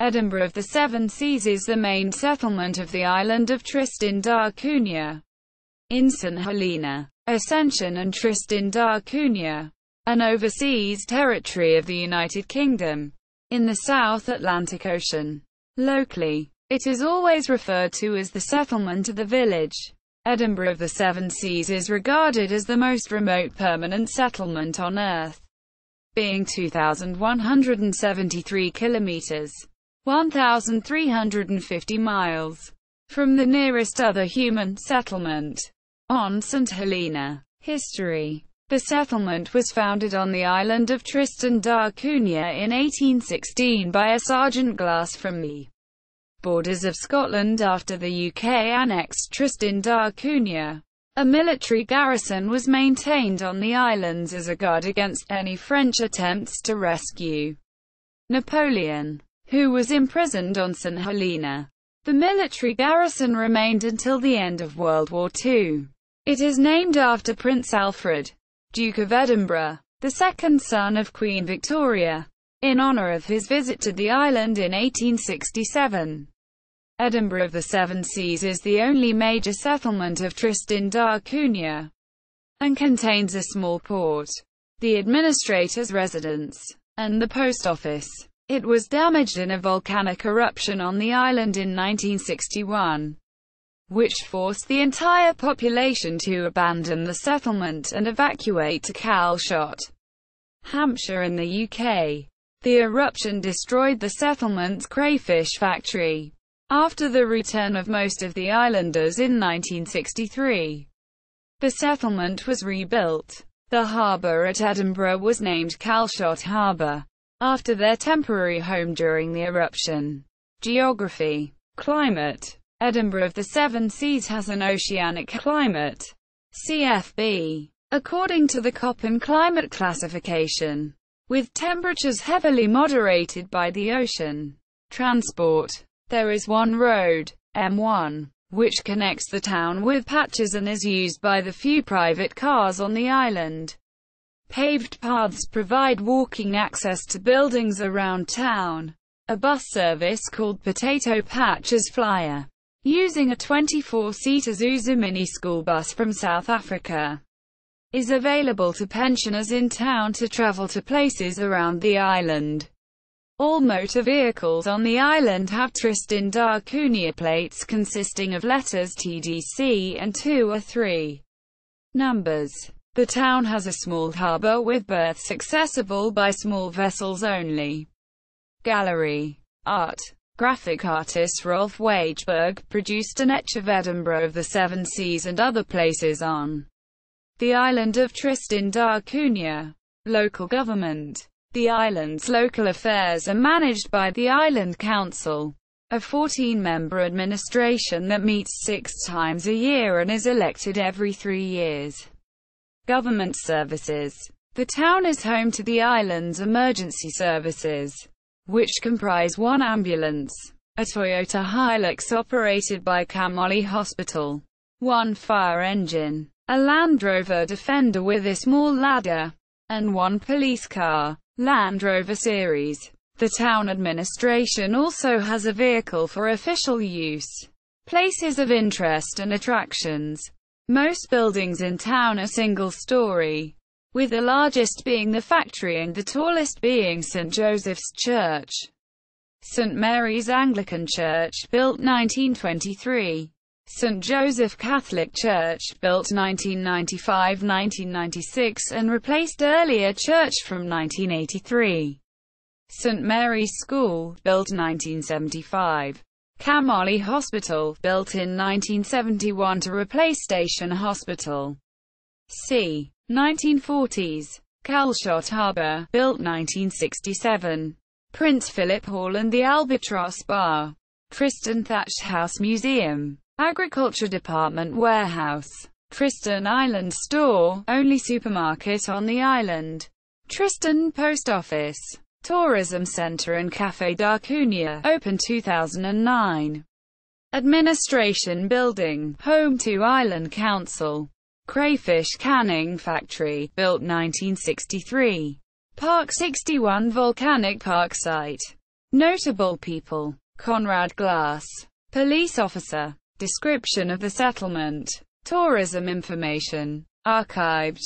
Edinburgh of the Seven Seas is the main settlement of the island of Tristan da Cunha in Saint Helena. Ascension and Tristan da Cunha, an overseas territory of the United Kingdom, in the South Atlantic Ocean. Locally, it is always referred to as the settlement of the village. Edinburgh of the Seven Seas is regarded as the most remote permanent settlement on Earth, being 2,173 kilometres, 1,350 miles, from the nearest other human settlement, on Saint Helena. History. The settlement was founded on the island of Tristan da Cunha in 1816 by a Sergeant Glass from the borders of Scotland after the UK annexed Tristan da Cunha. A military garrison was maintained on the islands as a guard against any French attempts to rescue Napoleon, who was imprisoned on Saint Helena. The military garrison remained until the end of World War II. It is named after Prince Alfred, Duke of Edinburgh, the second son of Queen Victoria, in honour of his visit to the island in 1867. Edinburgh of the Seven Seas is the only major settlement of Tristan da Cunha, and contains a small port, the administrator's residence, and the post office. It was damaged in a volcanic eruption on the island in 1961, which forced the entire population to abandon the settlement and evacuate to Calshot, Hampshire in the UK. The eruption destroyed the settlement's crayfish factory. After the return of most of the islanders in 1963, the settlement was rebuilt. The harbour at Edinburgh was named Calshot Harbour, after their temporary home during the eruption. Geography. Climate. Edinburgh of the Seven Seas has an oceanic climate, CFB, according to the Köppen climate classification, with temperatures heavily moderated by the ocean. Transport. There is one road, M1, which connects the town with patches and is used by the few private cars on the island. Paved paths provide walking access to buildings around town. A bus service called Potato Patches Flyer, using a 24-seater Zusa mini school bus from South Africa, is available to pensioners in town to travel to places around the island. All motor vehicles on the island have Tristan da Cunha plates consisting of letters TDC and 2 or 3 numbers. The town has a small harbour with berths accessible by small vessels only. Gallery. Art. Graphic artist Rolf Wageberg produced an etch of Edinburgh of the Seven Seas and other places on the island of Tristan da Cunha. Local government. The island's local affairs are managed by the Island Council, a 14-member administration that meets 6 times a year and is elected every 3 years. Government services. The town is home to the island's emergency services, which comprise 1 ambulance, a Toyota Hilux operated by Camoli Hospital, 1 fire engine, a Land Rover Defender with a small ladder, and 1 police car, Land Rover Series. The town administration also has a vehicle for official use. Places of interest and attractions. Most buildings in town are single-story, with the largest being the factory and the tallest being St. Joseph's Church. St. Mary's Anglican Church, built 1923. St. Joseph Catholic Church, built 1995-1996 and replaced earlier church from 1983. St. Mary's School, built 1975. Camoli Hospital, built in 1971 to replace Station Hospital. c. 1940s. Calshot Harbour, built 1967. Prince Philip Hall and the Albatross Bar. Tristan Thatched House Museum. Agriculture Department Warehouse. Tristan Island Store, only supermarket on the island. Tristan Post Office. Tourism Centre and Café da Cunha, open 2009. Administration Building, home to Island Council. Crayfish Canning Factory, built 1963. Park 61 Volcanic Park Site. Notable people: Conrad Glass. Police officer. Description of the settlement. Tourism information. Archived.